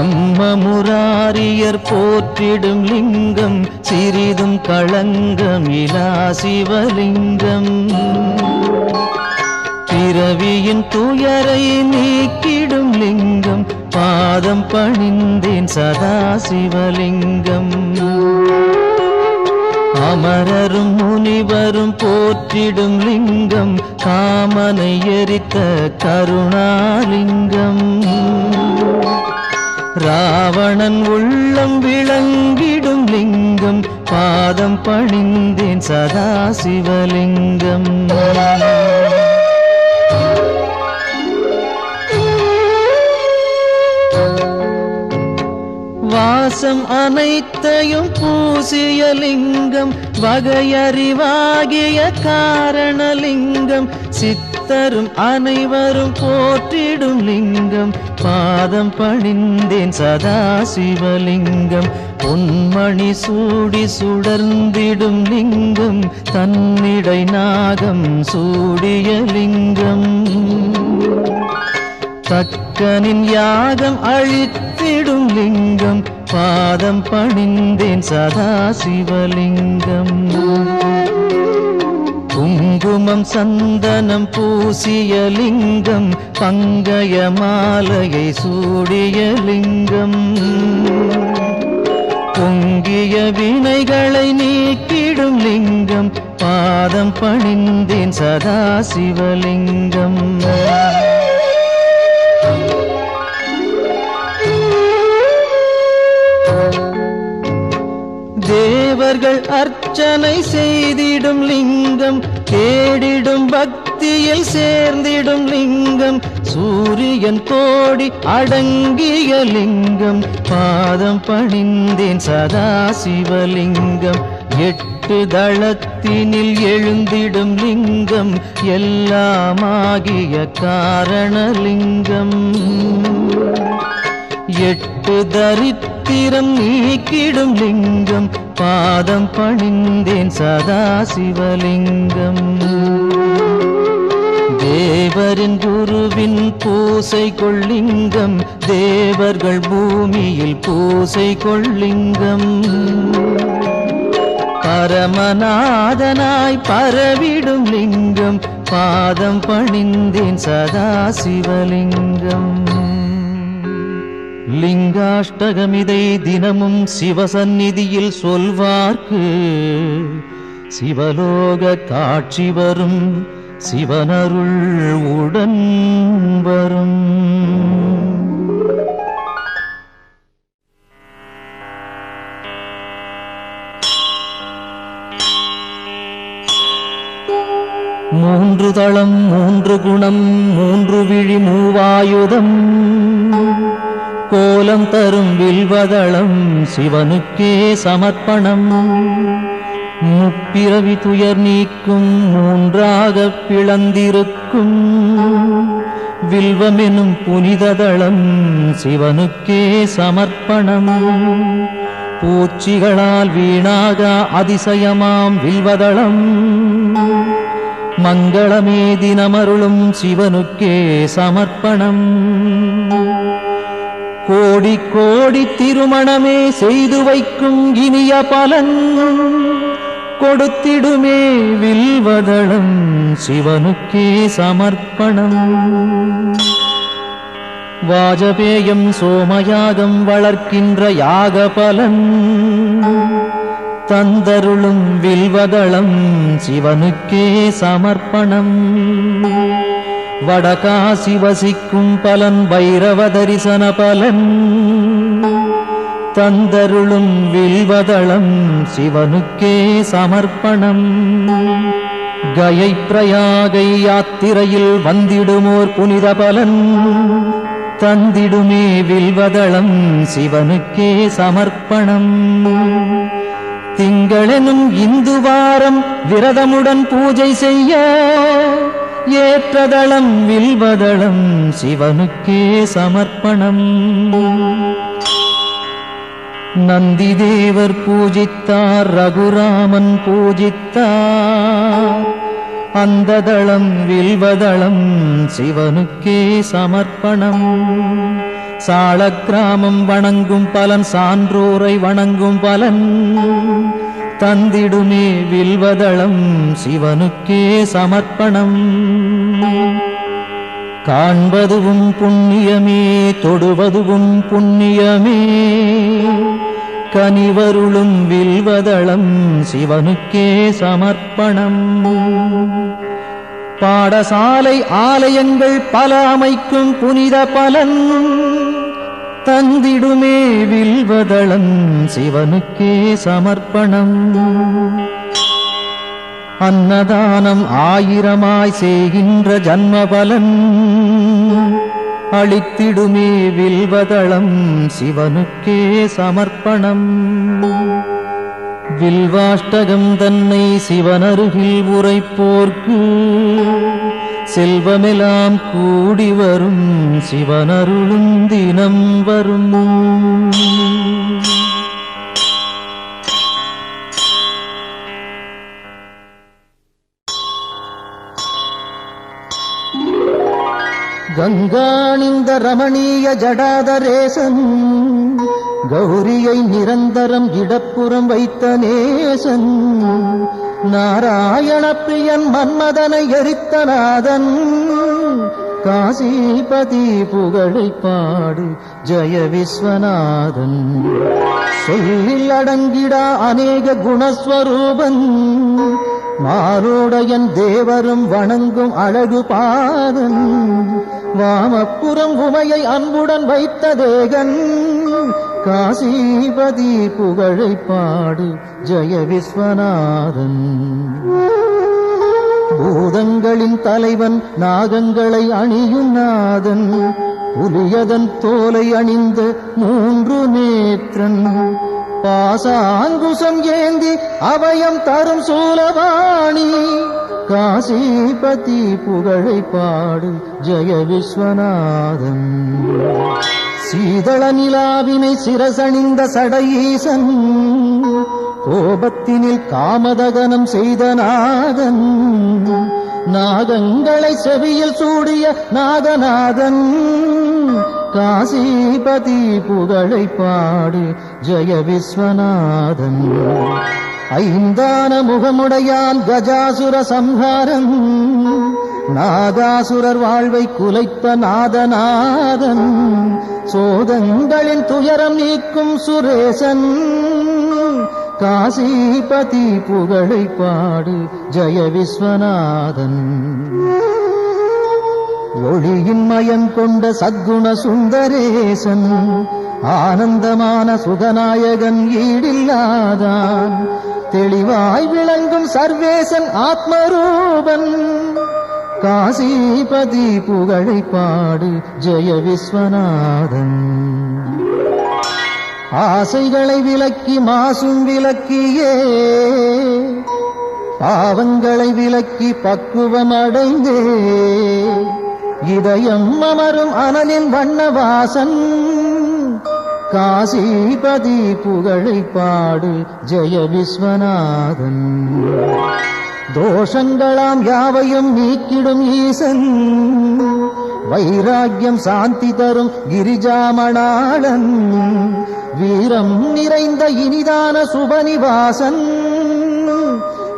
பிரம்மமுராரியர் போற்றிடும் லிங்கம் சிறிதும் களங்கமிலா சிவலிங்கம். பிறவியின் துயரை நீக்கிடும் லிங்கம் பாதம் பணிந்தேன் சதா சிவலிங்கம். அமரரும் முனிவரும் போற்றிடும் லிங்கம் காமனை எரித்த கருணாலிங்கம். ராவணன் உள்ளம் விளங்கிடும் லிங்கம் பாதம் பணிந்தேன் சதா சிவலிங்கம். வாசம் அனைத்தையும் பூசிய லிங்கம் வகையறிவாகிய காரணலிங்கம். சித்தரும் அனைவரும் போற்றிடும் லிங்கம் பாதம் பணிந்தேன் சதா சிவலிங்கம். பொன்மணி சூடி சுடர்ந்திடும் லிங்கம் தன்னிடை நாகம் சூடிய லிங்கம். தக்கனின் யாகம் அழித்திடும் லிங்கம் பாதம் பணிந்தேன் சதா சிவலிங்கம். குங்குமம் சந்தனம் பூசிய லிங்கம் பங்கய மாலையை சூடிய லிங்கம். பொங்கிய வினைகளை நீக்கிடும் லிங்கம் பாதம் பணிந்தேன் சதா சிவலிங்கம். தேவர்கள் அர்ச்சனை செய்திடும் லிங்கம் தேடிடும் பக்தியில் சேர்ந்திடும் லிங்கம். சூரியன் கோடி அடங்கிய லிங்கம் பாதம் பணிந்தேன் சதா சிவலிங்கம். 8 தளத்தினில் எழுந்திடும் லிங்கம் எல்லாமாகிய காரணலிங்கம். 8 தரித்திரம் நீக்கிடும் லிங்கம் பாதம் பணிந்தேன் சதா சிவலிங்கம். தேவரின் குருவின் பூசை கொள்ளிங்கம் தேவர்கள் பூமியில் பூசை கொள்ளிங்கம். பரமநாதனாய் பரவிடும் லிங்கம் பாதம் பணிந்தேன் சதா சிவலிங்கம். லிங்காஷ்டகமிதை தினமும் சிவசந்நிதியில் சொல்வார்க்கு சிவலோக காட்சி வரும் சிவனருள் உடன் வரும். மூன்று தளம் 3 குணம் 3 விழி 3 ஆயுதம் கோலம் தரும் வில்வதளம் சிவனுக்கே சமர்ப்பணம். முப்பிறவி துயர் நீக்கும் 3ஆக பிளந்திருக்கும் வில்வமெனும் புனிததளம் சிவனுக்கே சமர்ப்பணம். பூச்சிகளால் வீணாக அதிசயமாம் வில்வதளம் மங்களமே தினமருளும் சிவனுக்கே சமர்ப்பணம். கோடி கோடி திருமணமே செய்து வைக்கும் இனிய பலன் கொடுத்திடுமே வில்வதளம் சிவனுக்கே சமர்ப்பணம். வாஜபேயம் சோமயாகம் வளர்க்கின்ற யாக பலன் தந்தருளும் வில்வதளம் சிவனுக்கே சமர்ப்பணம். வடகாசி வசிக்கும் பலன் பைரவ தரிசன பலன் தந்தருளும் வில்வதளம் சிவனுக்கே சமர்ப்பணம். கயை பிரயாகை யாத்திரையில் வந்திடுமோர் புனித பலன் தந்திடுமே வில்வதளம் சிவனுக்கே சமர்ப்பணம். திங்களெனும் இந்து வாரம் விரதமுடன் பூஜை செய்ய ஏற்றதளம் வில்வதளம் சிவனுக்கே சமர்ப்பணம். நந்தி தேவர் பூஜித்தார் ரகுராமன் பூஜித்தார் அந்த தளம் வில்வதளம் சிவனுக்கே சமர்ப்பணம். சாளக்கிராமம் வணங்கும் பலன் சான்றோரை வணங்கும் பலன் தந்திடுமே வில்வதளம் சிவனுக்கே சமர்ப்பணம். காண்பதுவும் புண்ணியமே தொடுவதுவும் புண்ணியமே கனிவருளும் வில்வதளம் சிவனுக்கே சமர்ப்பணம். பாடசாலை ஆலயங்கள் பல அமைக்கும் புனித பலன் தந்திடுமே வில்வதளம் சிவனுக்கே சமர்ப்பணம். அன்னதானம் ஆயிரமாய் செய்கின்ற ஜன்ம பலன் அளித்திடுமே வில்வதளம் சிவனுக்கே சமர்ப்பணம். வில்வாஷ்டகம் தன்னை சிவனருகில் உரைப்போர்க்கு செல்வமெல்லாம் கூடி வரும் சிவனருளும் தினம் வரும். கங்காணிந்த ரமணீய ஜடாதரேசன் கௌரியை நிரந்தரம் இடப்புறம் வைத்த நேசன் நாராயண பிரியன் மன்மதனை எரித்த நாதன் காசிபதி புகழை பாடு ஜெய விஸ்வநாதன். சொல்லில் அடங்கிடா அநேக குணஸ்வரூபன் மாரோடையன் தேவரும் வணங்கும் அழகு பாதன் வாமப்புறம் உமையை அன்புடன் வைத்த தேகன் காசிபதி புகழை பாடு ஜெய விஸ்வநாதன். பூதங்களின் தலைவன் நாகங்களை அணியும் நாதன் புலியதன் தோலை அணிந்த 3 நேத்திரன் பாசாங்குசம் ஏந்தி அபயம் தரும் சூலவாணி காசிபதி புகழை பாடு ஜெய விஸ்வநாதன். சீதள நிலாவினை சிரசணிந்த சடையீசன் கோபத்தினில் காமதகனம் செய்த நாதன் நாகங்களை செவியில் சூடிய நாகநாதன் காசிபதி புகழை பாடு ஜெய விஸ்வநாதன். ஐந்தான முகமுடையான் கஜாசுர சம்ஹாரம் நாகாசுரர் வாழ்வை குலைத்த நாதநாதன் சோதங்களின் துயரம் நீக்கும் சுரேசன் காசிபதி புகழை பாடு ஜெய விஸ்வநாதன். ஒளியின் மயம் கொண்ட சத்குண சுந்தரேசன் ஆனந்தமான சுகநாயகன் ஈடில்லாதான் தெளிவாய் விளங்கும் சர்வேசன் ஆத்மரூபன் காசிபதி புகழை பாடு ஜெய விஸ்வநாதன். ஆசைகளை விலக்கி மாசும் விலக்கியே பாவங்களை விலக்கி பக்குவம் அடைந்தே இதயம் அமரும் அனலின் வண்ணவாசன் காசிபதி புகழை பாடு ஜெய விஸ்வநாதன். தோஷங்களாம் யாவையும் நீக்கிடும் ஈசன் வைராக்கியம் சாந்தி தரும் கிரிஜாமணாளன் வீரம் நிறைந்த இனிதான சுபநிவாசன்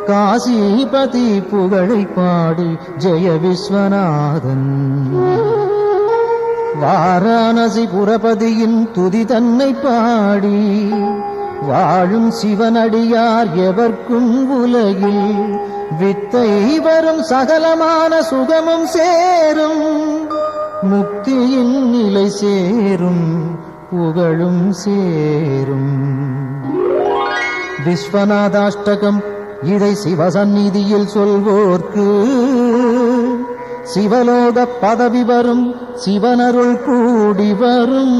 காசிபதி புகழை பாடு ஜெய விஸ்வநாதன். வாரணாசி புரபதியின் துதி தன்னை பாடி வாழும் சிவனடியார் எவர்க்கும் உலகில் வித்தை வரும் சகலமான சுகமும் சேரும் முக்தியின் நிலை சேரும் புகழும் சேரும். விஸ்வநாதாஷ்டகம் இதை சிவசந்நிதியில் சொல்வோர்க்கு சிவலோக பதவி வரும் சிவனருள் கூடி வரும்.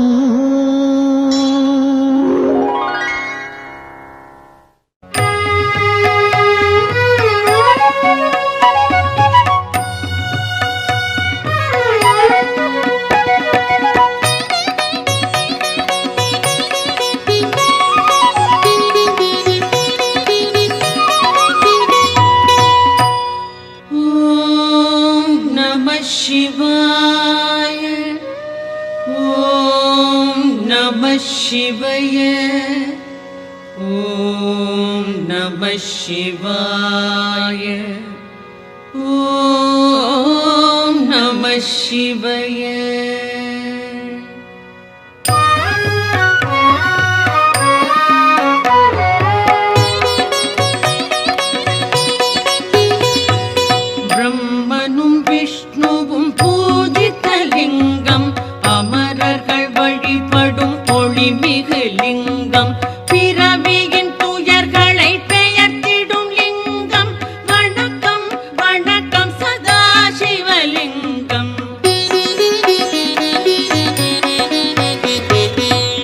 शिवाय ओम நமः சிவாய. ஓம் நமः சிவாய. ஓம் நமः சிவாய. பிரம்மனும் விஷ்ணுவும் பூஜித்த லிங்கம், அமரர்கள் வழிபடும் ஒளிமிகு லிங்கம், பிறவியின் துயர்களை பெயர்த்திடும் லிங்கம். வணக்கம் வணக்கம் சதாசிவலிங்கம்.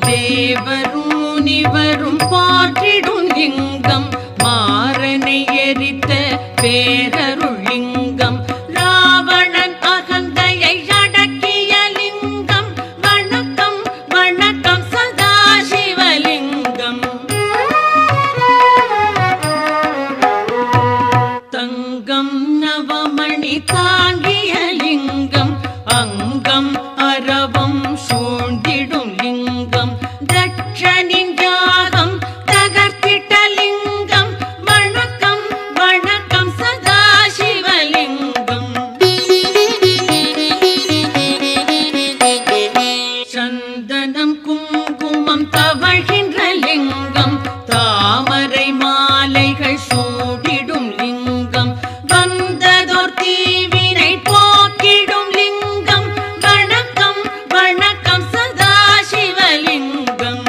தேவரும் முனிவரும் போற்றிடும் லிங்கம், மாறனை எரித்த பேரருள் லிங்கம், ராவணன் அகந்தையை அடக்கிய லிங்கம். வணக்கம் வணக்கம் சதாசிவலிங்கம். தங்கம் நவமணி தாங்கிய லிங்கம், அங்கம் அரவம் சூழ்ந்திடும் லிங்கம், தட்சனின் யாகம் தகர்த்திட்ட லிங்கம். வணக்கம் வணக்கம் சதாசிவலிங்கம். சந்தனம் குங்குமம் தவழ்கின்ற லிங்கம், தாமரை மாலைகள் சூடிடும் லிங்கம், வந்ததோர் தீவினை போக்கிடும் லிங்கம். வணக்கம் வணக்கம் சதாசிவலிங்கம்.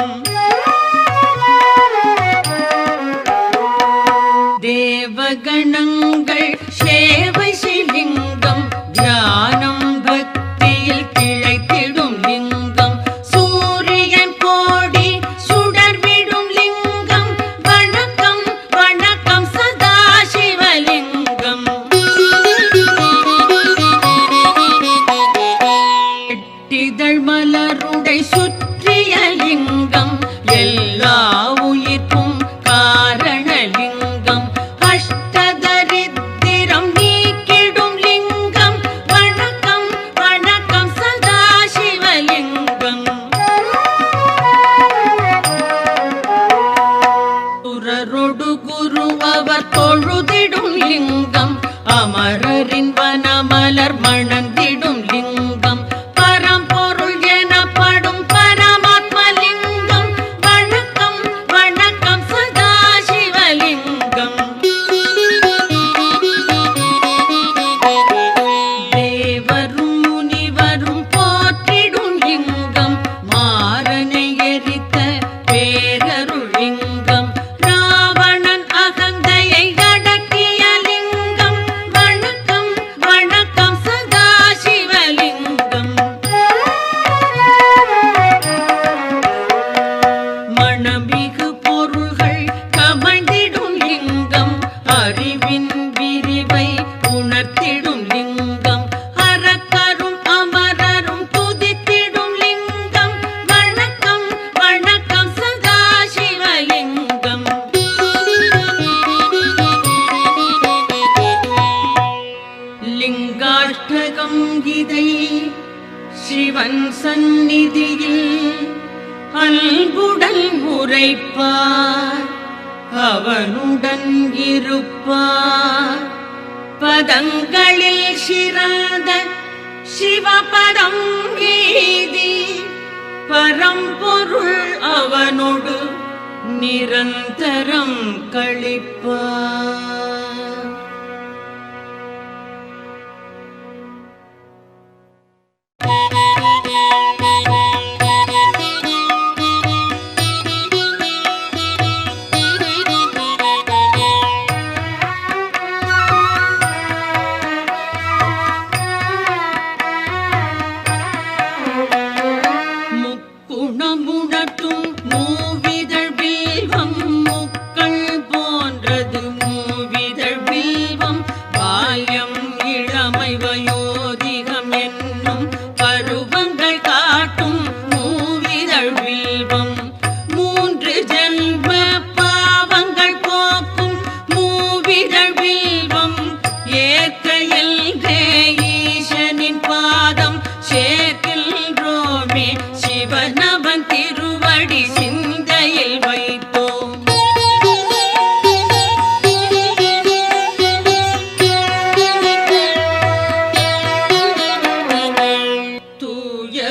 தேவகணங்கள் சேவை செய்லிங்கம், தியானம் பக்தியில் திளைத்திடும் லிங்கம், சூரியன் கோடி சுடர்விடும் லிங்கம். வணக்கம் வணக்கம் சதாசிவலிங்கம். எட்டிதழ் மலருடை சுற்றிய லிங்கம், எல்லா உயிர்க்கும் காரணலிங்கம், அஷ்டதரித்திரம் நீக்கிடும் லிங்கம். வணக்கம் வணக்கம் சதாசிவலிங்கம். சுரரொடு குரு அவர் தொழுதிடும் லிங்கம், அமரரின் வனமலர் மணந்திடும் லிங்கம், பரம்பொருள் எனப்படும் பரமாத்மலிங்கம். வணக்கம் வணக்கம் சதாசிவலிங்கம். தேவரும் முனிவரும் போற்றிடும் லிங்கம், மாறனை எரித்த பேரருள் லிங்கம், ராவணன் அகந்தையை அடக்கிய லிங்கம். வணக்கம் வணக்கம் சதாசிவலிங்கம். மணமிகு பொருள்கள் கமழ்ந்திடும் லிங்கம், அறிவின் விரிவை உணர்த்திடும் லிங்கம், அரக்கரும் அமரரும் துதித்திடும் லிங்கம். வணக்கம் வணக்கம் சதாசிவலிங்கம். லிங்காஷ்டகம் இதை சிவன் சந்நிதியில் அன்புடன் உரைப்பார், அவனுடன் இருப்பார். பதங்களில் சிறந்த சிவபதம் வீதி, பரம்பொருள் அவனோடு நிரந்தரம் கழிப்பார். முக்குணமுணர்த்தும் மூவிதழ் வில்வம், முக்கள் போன்றது மூவி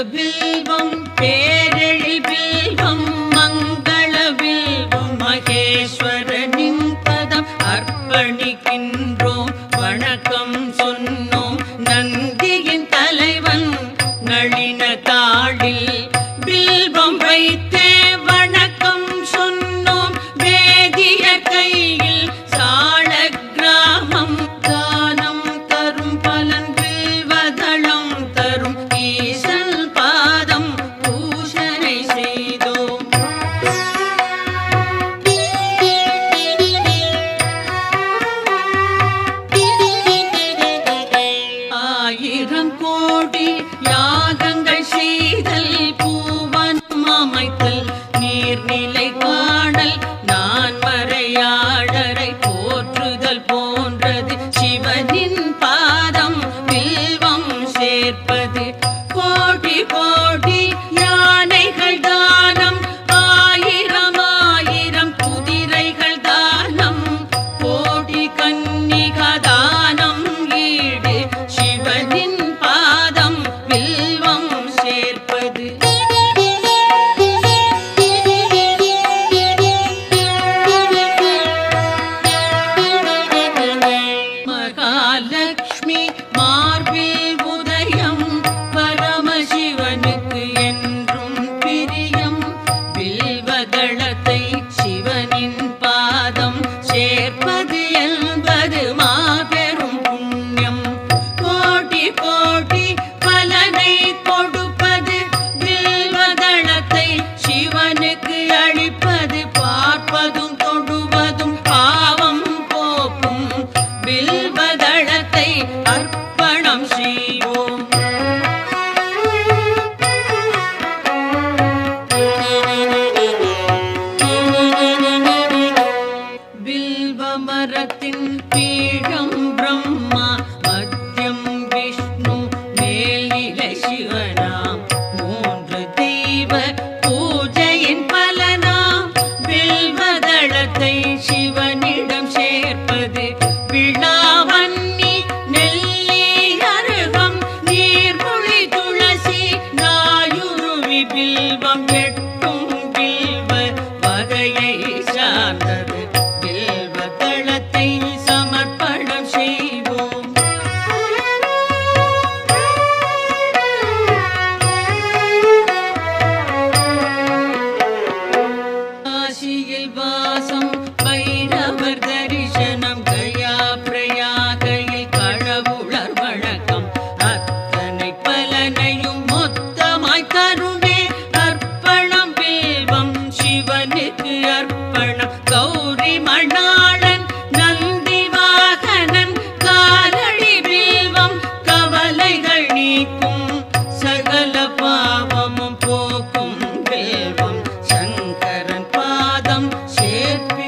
பில்வம் பேரெழில் பில்வம் மங்கள பில்வம் மகேஸ்வரனின் பதம் அர்ப்பணிக்கின்றோம் வணக்கம் சொன்னோம் நந்தியின் தலைவன் நளின தாளில் பில்வம் வைத்தே வணக்கம் சொன்னோம் வேதிய கையில் சாள கிராமம் தானம் தரும் பலன் பில்வதளம் தரும் ஈசன் பாதம் பூஷனை செய்தோம். ஆயிரம் கோடி யாகங்கள் செய்தல் பூவனம் அமைத்தல் நீர்நிலை காணல் நான் மறையாடரை போற்றுதல் போன்றது சிவனின் பாதம் வில்வம் சேர்ப்பது கோடி கோடி யானைகள் தானம் ஆயிரம் ஆயிரம் குதிரைகள் தானம் கோடி கன்னிகா தானம் ஈடு சிவனின் பாதம் வில்வம் சேர்ப்பது. மகாலட்சுமி மார்பில் உதயம் பரமசிவனுக்கு என்றும் பிரியம் வில்வதளத்தை சிவனின் பாதம் சேர்ப்பது என்பது மாபெரும் புண்ணியம் கோடி கோடி பலனை கொடுப்பது வில்வதளத்தை சிவனுக்கு அளிப்பது பார்ப்பதும் தொடுவதும் பாவம் போக்கும் வில்வதளத்தை அர்ப்பணம் செய்வோம். வில்வ மரத்தின் பீடம் பிரம்மா மத்தியம் விஷ்ணு மேல்நிலை சிவனாம் மூன்று தெய்வ பூஜையின் பலனாம் வில்வதளத்தை சிவனிடம் சேர்ப்பது விழாவன்னி நெல்லி அருகம் நீர்மொழி துளசி நாயுருவி பில்வம் எட்டும் பில்வ வகையை சார்ந்தது வில்வதளத்தை சமர்ப்பணம் செய்வோம். காசியில் வாசம் பைரவர் தரிசனம் கயா பிரயாகையில் கடவுளர் வழக்கம் அத்தனை பலனையும் மொத்தமாய் தருமே அர்ப்பணம் வில்வம் சிவனுக்கு அர்ப்பணம் கௌரி மணாளன் நந்தி வாகனன் காலடி வில்வம் கவலைகள் நீக்கும் சகல பாவமும் போக்கும் வில்வம் சங்கரன் பாதம் சேர்ப்பிக்கின்றோம்.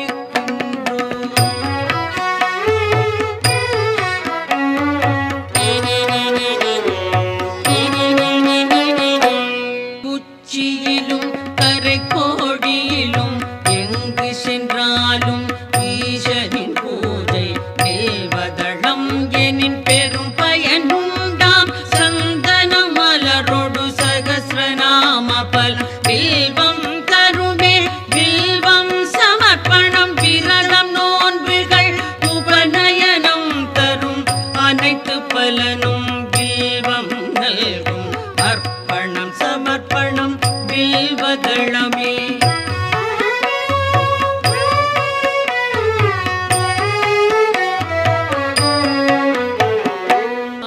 உச்சியிலும் கரை கோடியிலும் எங்கு சென்றாலும் ஈசனின் பூஜை வில்வதளம் எனின் பெரும் பயனுண்டாம் சந்தனம் மலரோடு சகஸ்ரநாம பலம் வில்வம் தருமே வில்வம் சமர்ப்பணம் விரதம் நோன்புகள் உபநயனம் தரும் அனைத்து பலனும் வில்வம் நல்கும் அர்ப்பணம் சமர்ப்பணம் வில்வதளமே.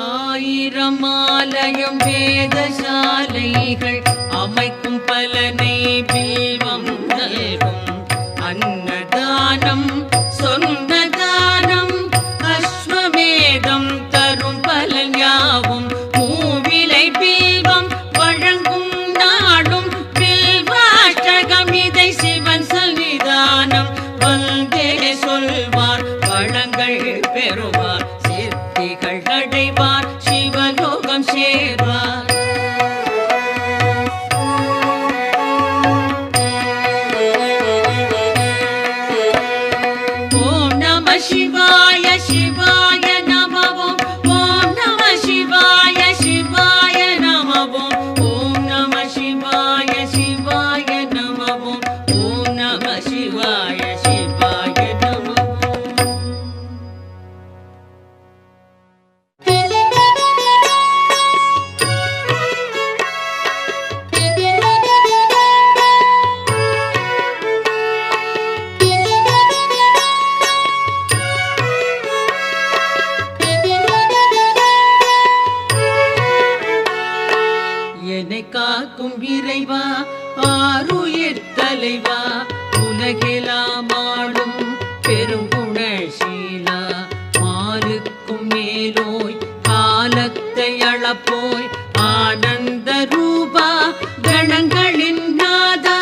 ஆயிரம் ஆலயம் வேதசாலைகள் அமைக்கும் பலனை வில்வம் நல்கும் அன்னதானம் சொந்த தானம் அஸ்வமேதம் தரும் பலன் யாவும் மூவிலை வில்வம் வழங்கும் நாடும் வில்வாஷ்டகம் இதை சிவன் சன்னிதானம் வந்தே சொல்வார் வளங்கள் பெறுவார் சித்திகள் அடைவார் சிவலோகம் சேர்வார். ஓம் நம என்னை காக்கும் இறைவா ஆருயிர் தலைவா உலகெல்லாம் ஆளும் பெருங்குணசீலா மாலுக்கும் மேலோய் காலத்தை அளப்போய் ஆனந்த ரூபா கணங்களின் நாதா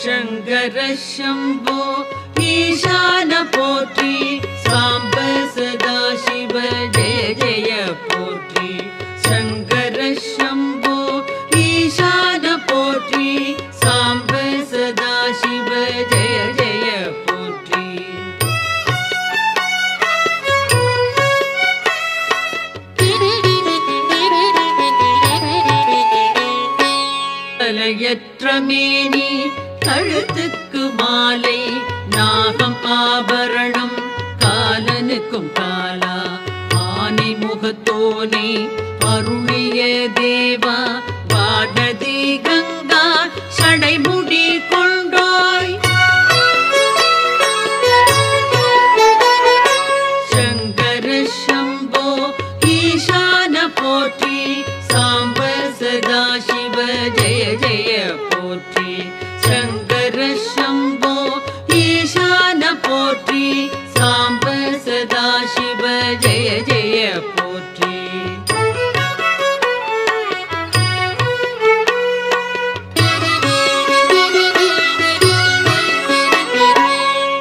சங்கர சம்போ ஈசான போற்றி சாம்ப சதா சிவ ஜெய ஜெய போற்றி சங்கர சம்போ ஈசான போற்றி சாம்ப சதா சிவ ஜெய ஜெய போற்றி தலையற்ற மேனி கழுத்துக்கு மாலை நாகம் ஆபரணம் காலனுக்கும் காலா ஆனை முகத்தோனே அருளிய தேவா வானதி கங்கா சடைமுடி கொண்டோய் சங்கர சம்போ ஈசான போற்றி சாம்ப சதா சிவ ஜெய ஜெய போற்றி சங்கர சம்போ ஈசான போற்றி சாம்ப சதா சிவ ஜெய ஜெய போற்றி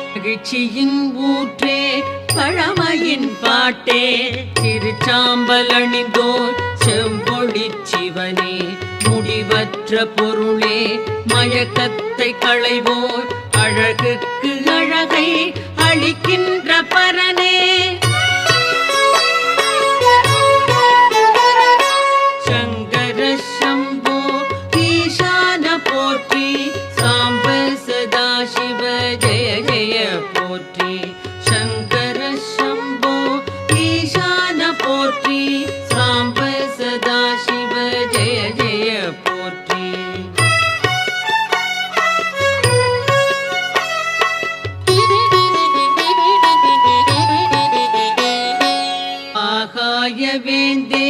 மகிழ்ச்சியின் ஊற்றே பழமையின் பாட்டே திருச்சாம்பல் அணிந்தோர் செம்பொழி சிவனே முடிவற்ற பொருளே மயக்கத்தை களைவோர் அழகுக்கு அழகை அளிக்கின்ற பரனே சங்கர சம்போ ஈசான போற்றி சாம்ப சதா சிவ ஜெய ஜெய போற்றி சங்கர சம்போ ஈசான போற்றி சாம்ப சதா சிவ ஜெய ஜெய போற்றி ஆகாய வேந்தே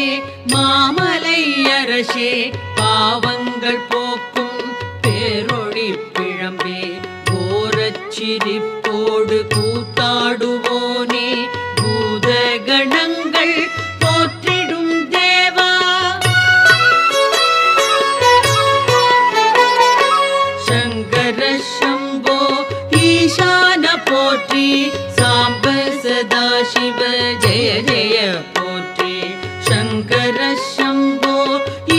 மாமலை அரசே பாவங்கள் போக்கும் பேரொளி பிழம்பே கோரச்சிரிப்போடு கூத்தாடுவோனே பூத கணங்கள் போற்றிடும் தேவா சங்கர சம்போ ஈசான போற்றி சாம்ப சதா சிவ ஜெய ஜெய போற்றி சங்கர சம்போ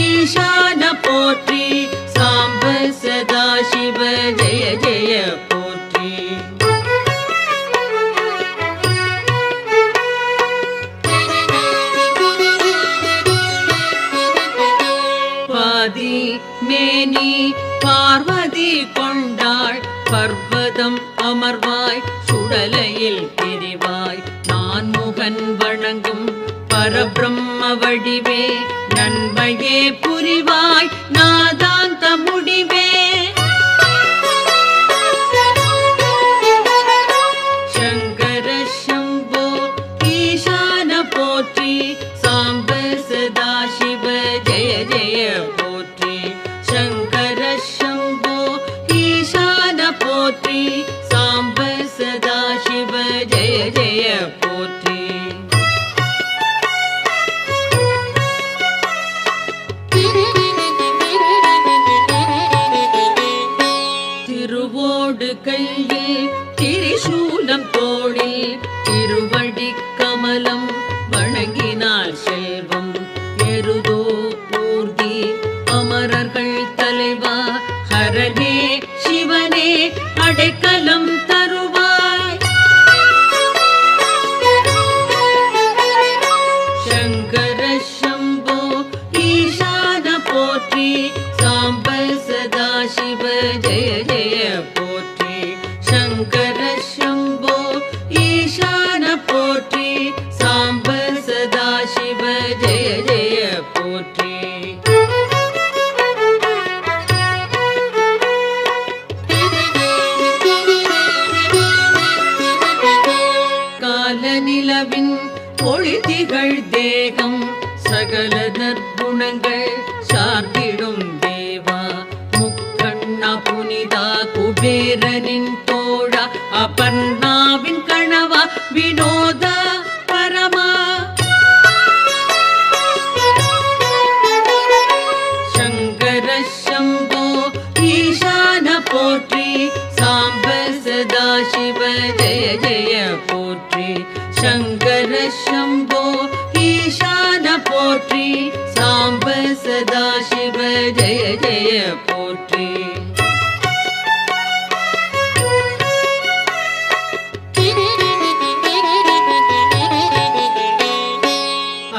ஈசான போற்றி சாம்ப சதா சிவ ஜெய ஜெய போற்றி பாதி மேனி பார்வதி கொண்டாள் பர்வதம் அமர்வாய் சுடலையில் பிரிவாய் நான் முகன் வணங்கும் பரபிரம்ம வடிவே நன்மையே புரிவாய் நாதாந்த முடிவே சங்கர சம்போ ஈசான போற்றி சாம்ப சதா சிவ ஜெய ஜெய போற்றி சங்கர சம்போ ஈசான போற்றி சாம்ப சதா சிவ ஜெய ஜெய போற்றி திருவோடு கையில் திரிசூலம் தோளில் திருவடி கமலம் வணங்கினார் செல்வம் எருதோ ஊர்தி அமரர்கள் தலைவா ஹரனே சிவனே அடைக்கலம் தருவாய் சங்கர சம்போ ஈசான போற்றி சாம்ப சதா சிவ ஜெய ஜெய போற்றி சங்கர சம்போ ஈசான போற்றி சாம்ப சதா சிவ திகழ் தேகம் சகல நற்குணங்கள் சார்ந்திடும் தேவா முக்கண்ணா புனிதா குபேரனின் தோழா அபர்ணாவின் கணவா வினோதா பரமா சங்கர சம்போ ஈசான போற்றி சாம்ப சதா சிவ ஜெய ஜெய போற்றி சங்கர சம்போ ஈசான போற்றி சாம்ப சதா சிவ ஜெய ஜெய போற்றி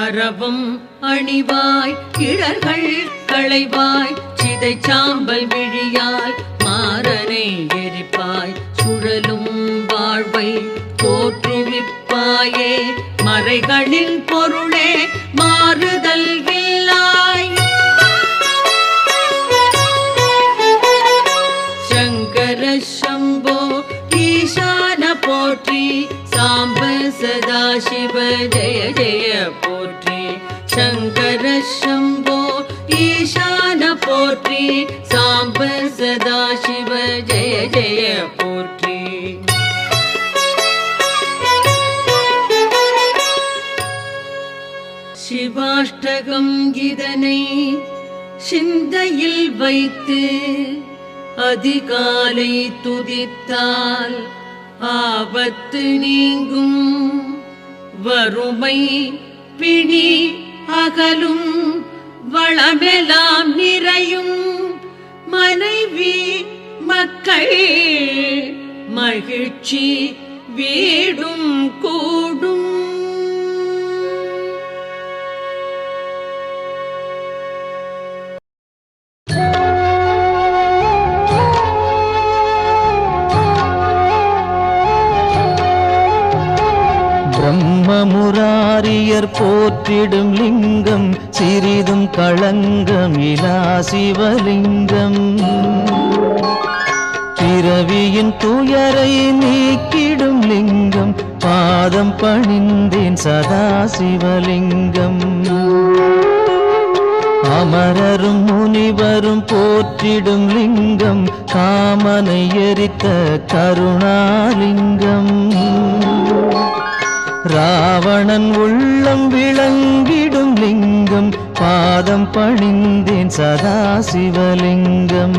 அரவம் அணிவாய் கிழர்கள் களைவாய் சிதை சாம்பல் விழியாய் மாறனை எரிப்பாய் சுழலும் வாழ்வை தோற்றுவிப்பாயே மறைகளின் பொருளே மாறுதல் வில்லாய் சங்கர சம்போ ஈசான போற்றி சாம்ப சதா சிவ ஜெய ஜெய போற்றி சங்கர சம்போ ஈசான போற்றி சாம்ப சதா சிவ ஜெய ஜெய போற்றி சிவாஷ்டகம் இதனை சிந்தையில் வைத்து அதிகாலை துதித்தால் ஆபத்து நீங்கும் வறுமை பிணி அகலும் வளமெல்லாம் நிறையும் மனைவி மக்கள் மகிழ்ச்சி வீடும் கூடும் பிரம்மமுராரியர் போற்றிடும் லிங்கம் சிறிதும் களங்கமிலா சிவலிங்கம் பிறவியின் துயரை நீக்கிடும் லிங்கம் பாதம் பணிந்தேன் சதா சிவலிங்கம் அமரரும் முனிவரும் போற்றிடும் லிங்கம் காமனை எரித்த கருணாலிங்கம் ராவணன் உள்ளம் விளங்கிடும் லிங்கம் பாதம் பணிந்தேன் சதா சிவலிங்கம்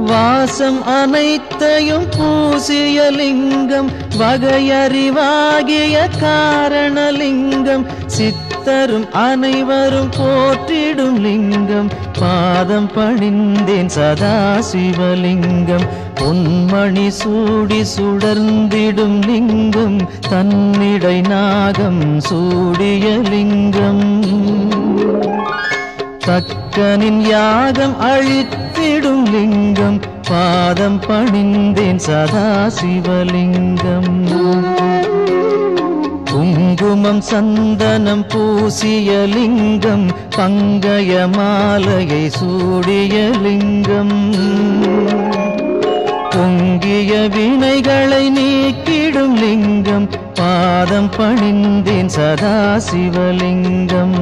வாசம் அனைத்தையும் பூசிய லிங்கம் வகையறிவாகிய காரணலிங்கம் சித்தரும் அனைவரும் போற்றிடும் லிங்கம் பாதம் பணிந்தேன் சதா சிவலிங்கம் பொன்மணி சூடி சுடர்ந்திடும் லிங்கம் தன்னிடை நாகம் சூடிய லிங்கம் தக்கனின் யாகம் அழித்திடும் லிங்கம் பாதம் பணிந்தேன் சதா சிவலிங்கம் குங்குமம் சந்தனம் பூசிய லிங்கம் பங்கய மாலையை சூடிய லிங்கம் பொங்கிய வினைகளை நீக்கிடும் லிங்கம் பாதம் பணிந்தேன் சதா சிவலிங்கம்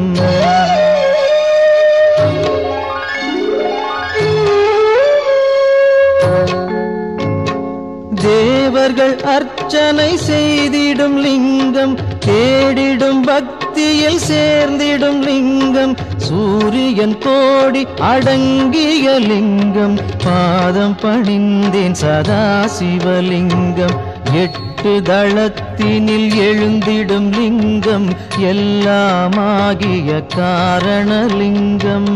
தேவர்கள் அர்ச்சனை செய்திடும் லிங்கம் தேடிடும் பக்தியில் சேர்ந்திடும் லிங்கம் சூரியன் கோடி அடங்கிய லிங்கம் பாதம் பணிந்தேன் சதா சிவலிங்கம் எட்டு தளத்தினில் எழுந்திடும் லிங்கம் எல்லாமாகிய காரணலிங்கம்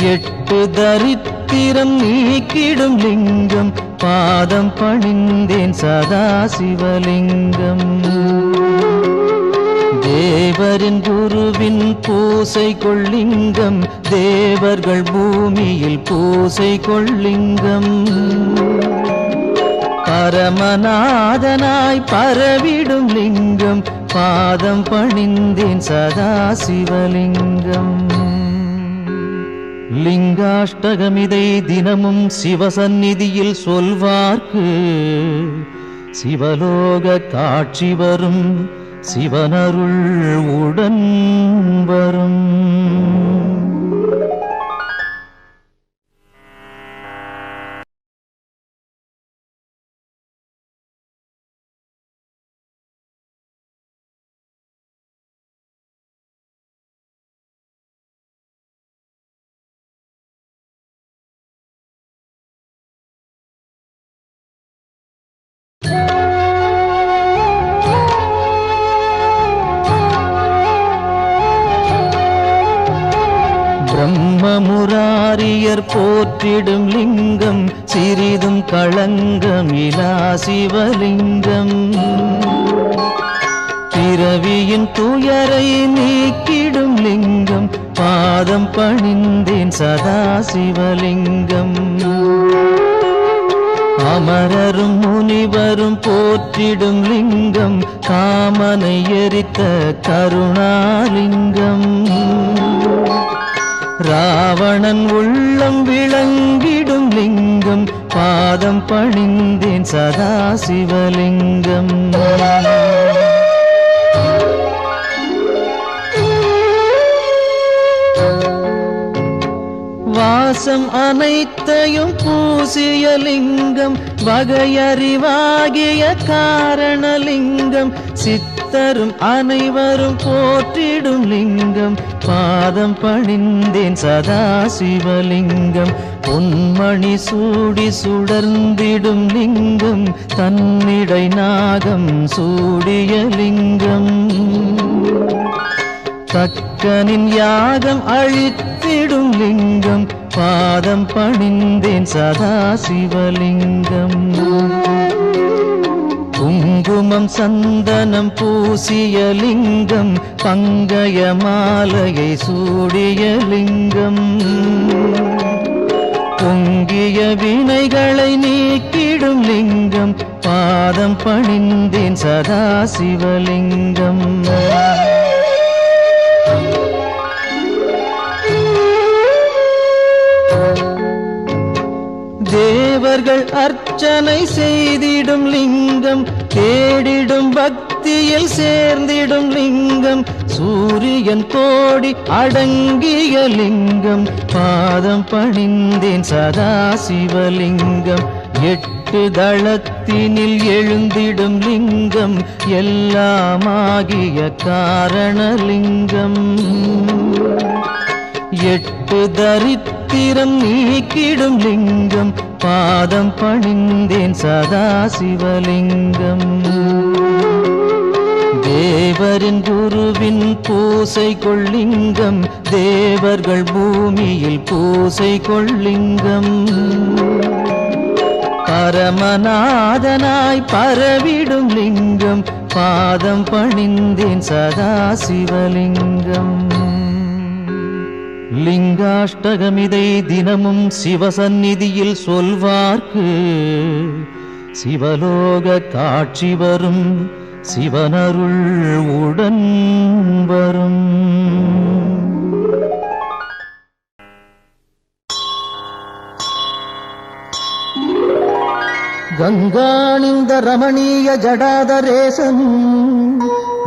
எட்டு தரித்திரம் நீக்கிடும் லிங்கம் பாதம் பணிந்தேன் சதா சிவலிங்கம் தேவரின் குருவின் பூசை கொள்ளிங்கம் தேவர்கள் பூமியில் பூசை கொள்ளிங்கம் பரமநாதனாய் பரவிடும் லிங்கம் பாதம் பணிந்தேன் சதா சிவலிங்கம் லிங்காஷ்டகமிதை தினமும் சிவசந்நிதியில் சொல்வார்க்கு சிவலோக காட்சி வரும், சிவனருள் உடன் வரும். பிரம்மமுராரியர் போற்றிடும் லிங்கம், சிறிதும் களங்கமிலா சிவலிங்கம். பிறவியின் துயரை நீக்கிடும் லிங்கம், பாதம் பணிந்தேன் சதா சிவலிங்கம். அமரரும் முனிவரும் போற்றிடும் லிங்கம், காமனை எரித்த கருணாலிங்கம். ராவணன் உள்ளம் விளங்கிடும் லிங்கம், பாதம் பணிந்தேன் சதா சிவலிங்கம். வாசம் அனைத்தையும் பூசிய லிங்கம், வகையறிவாகிய காரணலிங்கம். சித்தரும் அனைவரும் போற்றிடும் லிங்கம், பாதம் பணிந்தேன் சதா சிவலிங்கம். பொன்மணி சூடி சுடர்ந்திடும் லிங்கம், தன்னிடை நாகம் சூடிய லிங்கம். தக்கனின் யாகம் அழித்திடும் லிங்கம், பாதம் பணிந்தேன் சதா சிவலிங்கம். குங்குமம் சந்தனம் பூசிய லிங்கம், பங்கய மாலையை சூடிய லிங்கம். பொங்கிய வினைகளை நீக்கிடும் லிங்கம், பாதம் பணிந்தேன் சதா சிவலிங்கம். தேவர்கள் அர்ச்சனை செய்திடும் லிங்கம், தேடிடும் பக்தியில் சேர்ந்திடும் லிங்கம். சூரியன் கோடி அடங்கிய லிங்கம், பாதம் பணிந்தேன் சதா சிவலிங்கம். 8 தளத்தினில் எழுந்திடும் லிங்கம், எல்லாமாகிய காரணலிங்கம். 8 தரித்திரம் நீக்கிடும் லிங்கம், பாதம் பணிந்தேன் சதா சிவலிங்கம். தேவரின் குருவின் பூசை கொள்ளிங்கம், தேவர்கள் பூமியில் பூசை கொள்ளிங்கம். பரமநாதனாய் பரவிடும் லிங்கம், பாதம் பணிந்தேன் சதா சிவலிங்கம். லிங்காஷ்டகமிதை தினமும் சிவசந்நிதியில் சொல்வார்க்கு சிவலோக காட்சி வரும், சிவனருள் உடன் வரும். கங்காணிந்த ரமணீய ஜடாதரேசன்,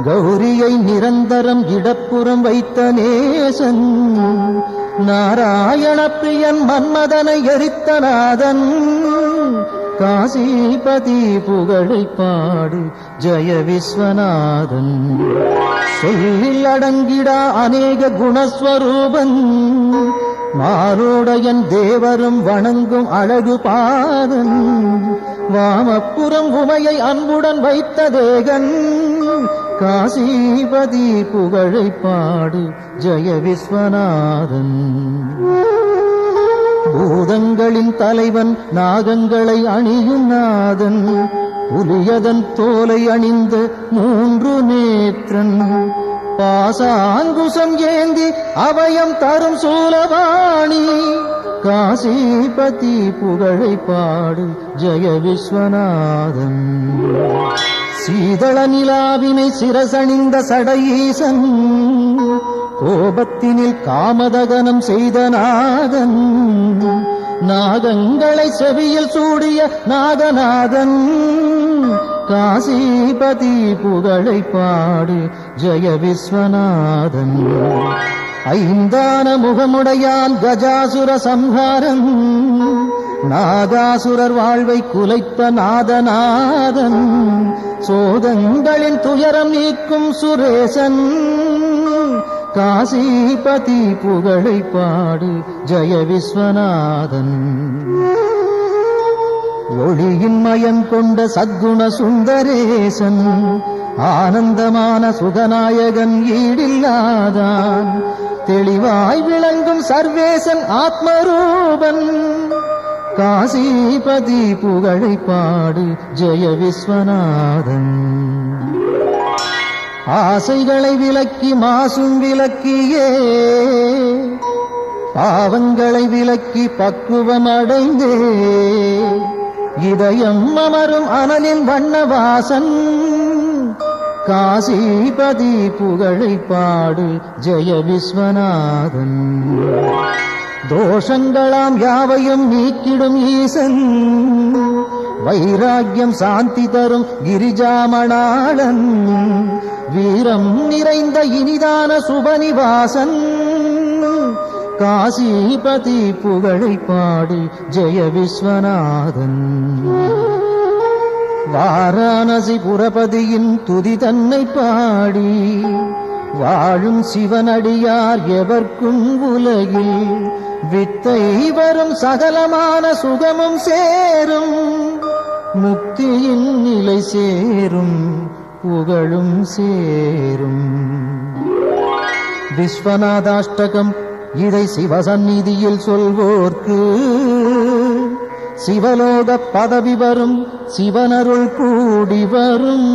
கௌரியை நிரந்தரம் இடப்புறம் வைத்த நேசன். நாராயண பிரியன் மன்மதனை எரித்த நாதன், காசிபதி புகழை பாடு ஜெய விஸ்வநாதன். சொல்லில் அடங்கிடா அநேக குணஸ்வரூபன், மாரோடையன் தேவரும் வணங்கும் அழகு பாதன். வாமப்புறம் உமையை அன்புடன் வைத்த தேகன், காசிபதி புகழை பாடு ஜெய விஸ்வநாதன். பூதங்களின் தலைவன், நாகங்களை அணியும் நாதன். புலியதன் தோலை அணிந்த 3 நேத்திரன், பாசாங்குசம் ஏந்தி அபயம் தரும் சூலவாணி. காசிபதி புகழை பாடு ஜெய விஸ்வநாதன். சீதள நிலாவினை சிரசணிந்த சடையீசன், கோபத்தினில் காமதகனம் செய்த நாதன், நாகங்களை செவியில் சூடிய நாகநாதன், காசிபதி புகழை பாடு ஜெய விஸ்வநாதன். ஐந்தான முகமுடையான் கஜாசுர சம்ஹாரன், நாகாசுரர் வாழ்வை குலைத்த நாதநாதன், சோதங்களின் துயரம் நீக்கும் சுரேசன், காசிபதி புகழை பாடு ஜெய விஸ்வநாதன். ஒளியின் மயம் கொண்ட சத்குண சுந்தரேசன், ஆனந்தமான சுகநாயகன் ஈடில்லாதான், தெளிவாய் விளங்கும் சர்வேசன் ஆத்மரூபன், காசிபதி புகழை பாடு ஜெய விஸ்வநாதன். ஆசைகளை விலக்கி மாசும் விலக்கியே, பாவங்களை விலக்கி பக்குவம் அடைந்தே, இதயம் அமரும் அனலின் வண்ணவாசன், காசிபதி புகழை பாடு ஜெய விஸ்வநாதன். தோஷங்களாம் யாவையும் நீக்கிடும் ஈசன், வைராக்கியம் சாந்தி தரும் கிரிஜாமணாளன், வீரம் நிறைந்த இனிதான சுபநிவாசன், காசிபதி புகழை பாடு ஜெய விஸ்வநாதன். வாரணாசி புரபதியின் துதி தன்னை பாடி வாழும் சிவனடியார் எவர்க்கும் உலகில், வித்தை வரும் சகலமான சுகமும் சேரும், முக்தியின் நிலை சேரும், புகழும் சேரும். விஸ்வநாதாஷ்டகம் இதை சிவசந்நிதியில் சொல்வோர்க்கு, சிவலோக பதவி வரும், சிவனருள் கூடி வரும்.